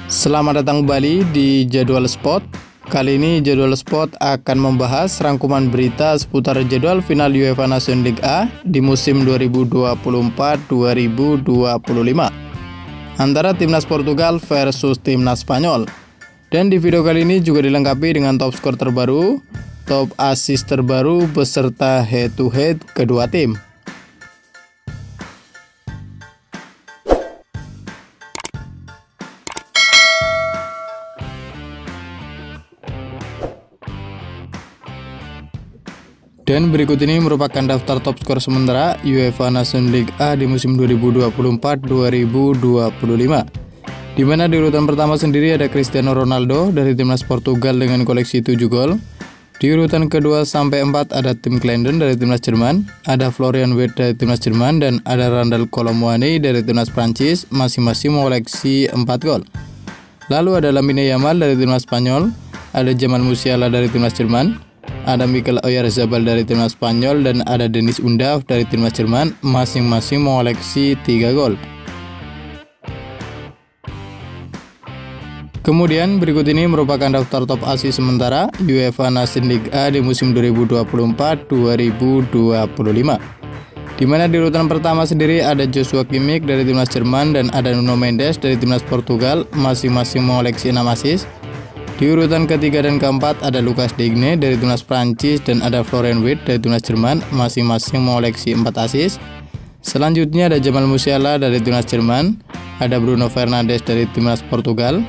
Selamat datang kembali di Jadwal Sport. Kali ini Jadwal Sport akan membahas rangkuman berita seputar jadwal final UEFA Nations League A di musim 2024-2025 antara timnas Portugal versus timnas Spanyol. Dan di video kali ini juga dilengkapi dengan top skor terbaru, top assist terbaru beserta head to head kedua tim. Dan berikut ini merupakan daftar top skor sementara UEFA Nations League A di musim 2024-2025. Di mana di urutan pertama sendiri ada Cristiano Ronaldo dari timnas Portugal dengan koleksi 7 gol. Di urutan kedua sampai 4 ada Tim Klendon dari timnas Jerman, ada Florian Wirtz dari timnas Jerman, dan ada Randal Kolo Muani dari timnas Prancis, masing-masing mengoleksi 4 gol. Lalu ada Lamine Yamal dari timnas Spanyol, ada Jamal Musiala dari timnas Jerman, ada Mikel Oyarzabal dari timnas Spanyol, dan ada Deniz Undav dari timnas Jerman, masing-masing mengoleksi 3 gol. Kemudian berikut ini merupakan daftar top assist sementara UEFA Nations League A di musim 2024-2025. Di mana di urutan pertama sendiri ada Joshua Kimmich dari timnas Jerman dan ada Nuno Mendes dari timnas Portugal, masing-masing mengoleksi 6 assist. Di urutan ketiga dan keempat ada Lucas Digne dari timnas Prancis dan ada Florian Wirtz dari timnas Jerman, masing-masing mengoleksi 4 assist. Selanjutnya ada Jamal Musiala dari timnas Jerman, ada Bruno Fernandes dari timnas Portugal,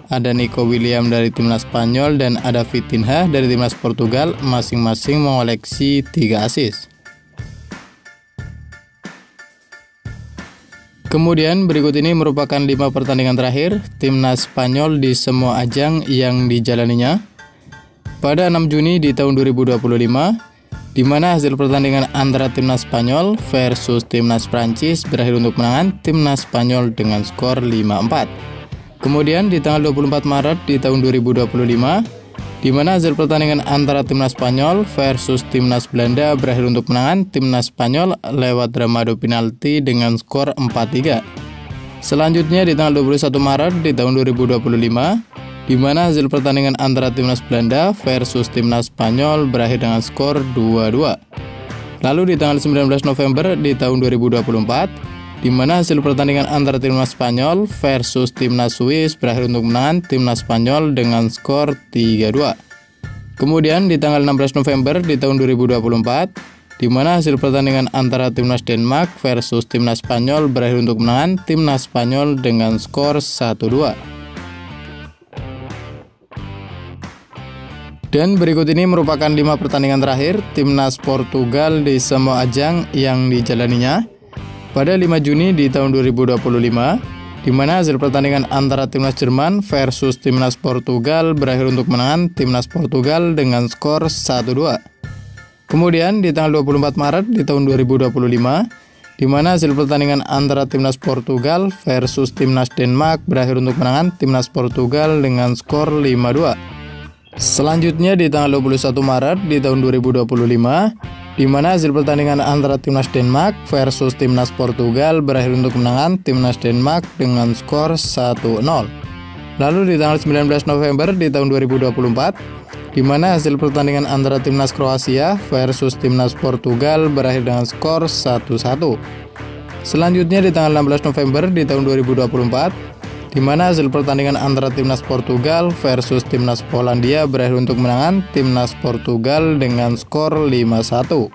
ada Nico Williams dari timnas Spanyol, dan ada Vitinha dari timnas Portugal, masing-masing mengoleksi 3 assist. Kemudian berikut ini merupakan 5 pertandingan terakhir timnas Spanyol di semua ajang yang dijalaninya pada 6 Juni di tahun 2025, di mana hasil pertandingan antara timnas Spanyol versus timnas Prancis berakhir untuk kemenangan timnas Spanyol dengan skor 5-4. Kemudian di tanggal 24 Maret di tahun 2025, di mana hasil pertandingan antara timnas Spanyol versus timnas Belanda berakhir untuk kemenangan timnas Spanyol lewat drama adu penalti dengan skor 4-3. Selanjutnya di tanggal 21 Maret di tahun 2025, di mana hasil pertandingan antara timnas Belanda versus timnas Spanyol berakhir dengan skor 2-2. Lalu di tanggal 19 November di tahun 2024, di mana hasil pertandingan antara timnas Spanyol versus timnas Swiss berakhir untuk kemenangan timnas Spanyol dengan skor 3-2. Kemudian di tanggal 16 November di tahun 2024, di mana hasil pertandingan antara timnas Denmark versus timnas Spanyol berakhir untuk kemenangan timnas Spanyol dengan skor 1-2. Dan berikut ini merupakan 5 pertandingan terakhir timnas Portugal di semua ajang yang dijalaninya pada 5 Juni di tahun 2025, di mana hasil pertandingan antara timnas Jerman versus timnas Portugal berakhir untuk kemenangan timnas Portugal dengan skor 1-2. Kemudian di tanggal 24 Maret di tahun 2025, di mana hasil pertandingan antara timnas Portugal versus timnas Denmark berakhir untuk kemenangan timnas Portugal dengan skor 5-2. Selanjutnya di tanggal 21 Maret di tahun 2025, di mana hasil pertandingan antara timnas Denmark versus timnas Portugal berakhir untuk kemenangan timnas Denmark dengan skor 1-0. Lalu di tanggal 19 November di tahun 2024, di mana hasil pertandingan antara timnas Kroasia versus timnas Portugal berakhir dengan skor 1-1. Selanjutnya di tanggal 16 November di tahun 2024, di mana hasil pertandingan antara timnas Portugal versus timnas Polandia berakhir untuk kemenangan timnas Portugal dengan skor 5-1.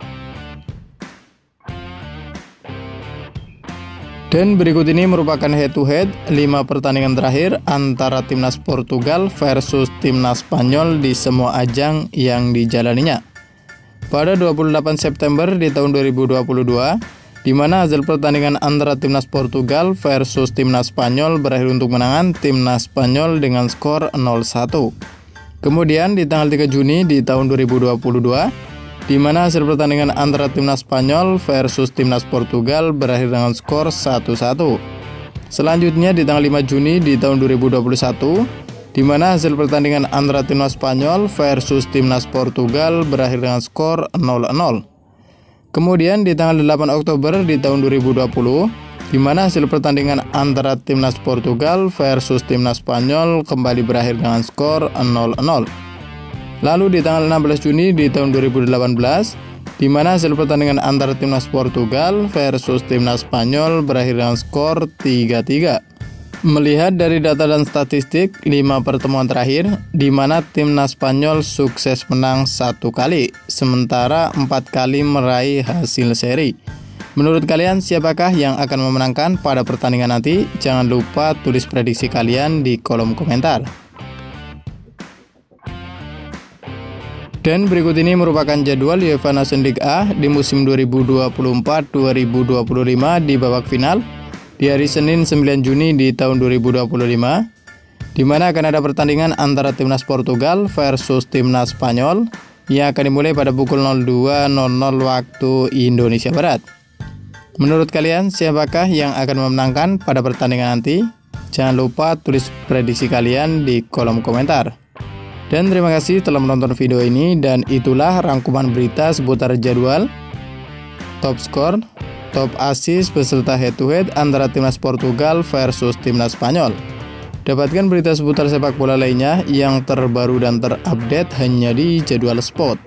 Dan berikut ini merupakan head to head 5 pertandingan terakhir antara timnas Portugal versus timnas Spanyol di semua ajang yang dijalaninya pada 28 September di tahun 2022, di mana hasil pertandingan antara timnas Portugal versus timnas Spanyol berakhir untuk kemenangan timnas Spanyol dengan skor 0-1. Kemudian di tanggal 3 Juni di tahun 2022, di mana hasil pertandingan antara timnas Spanyol versus timnas Portugal berakhir dengan skor 1-1. Selanjutnya di tanggal 5 Juni di tahun 2021, di mana hasil pertandingan antara timnas Spanyol versus timnas Portugal berakhir dengan skor 0-0. Kemudian di tanggal 8 Oktober di tahun 2020, di mana hasil pertandingan antara timnas Portugal versus timnas Spanyol kembali berakhir dengan skor 0-0. Lalu di tanggal 16 Juni di tahun 2018, di mana hasil pertandingan antara timnas Portugal versus timnas Spanyol berakhir dengan skor 3-3. Melihat dari data dan statistik 5 pertemuan terakhir, di mana timnas Spanyol sukses menang 1 kali, sementara 4 kali meraih hasil seri. Menurut kalian siapakah yang akan memenangkan pada pertandingan nanti? Jangan lupa tulis prediksi kalian di kolom komentar. Dan berikut ini merupakan jadwal UEFA Nations League A di musim 2024-2025 di babak final di hari Senin 9 Juni di tahun 2025, di mana akan ada pertandingan antara timnas Portugal versus timnas Spanyol yang akan dimulai pada pukul 02.00 waktu Indonesia Barat. Menurut kalian siapakah yang akan memenangkan pada pertandingan nanti? Jangan lupa tulis prediksi kalian di kolom komentar. Dan terima kasih telah menonton video ini, dan itulah rangkuman berita seputar jadwal, top skor, top assist beserta head to head antara timnas Portugal versus timnas Spanyol. Dapatkan berita seputar sepak bola lainnya yang terbaru dan terupdate hanya di Jadwal Sport.